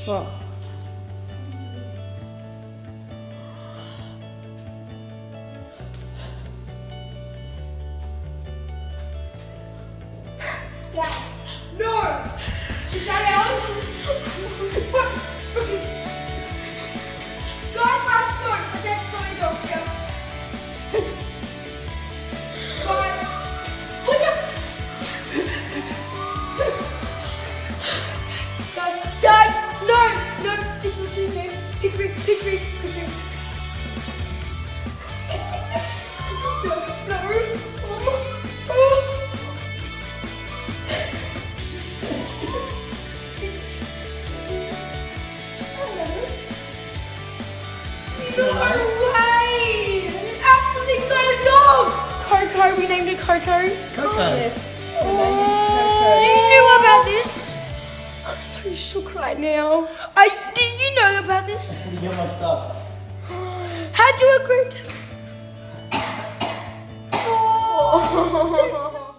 What? Dad, no! Is that ours? What? Cookies. Guys, no! My dad's not in dogs here. Guys, put down! Dad, no! No, this is too soon. Pitch me. No. No way! You actually got a dog! Coco, we named it Coco. Coco. Yes. Oh, you knew about this? I'm so shook right now. Did you know about this? Did you get my stuff? How'd you agree to this? Oh,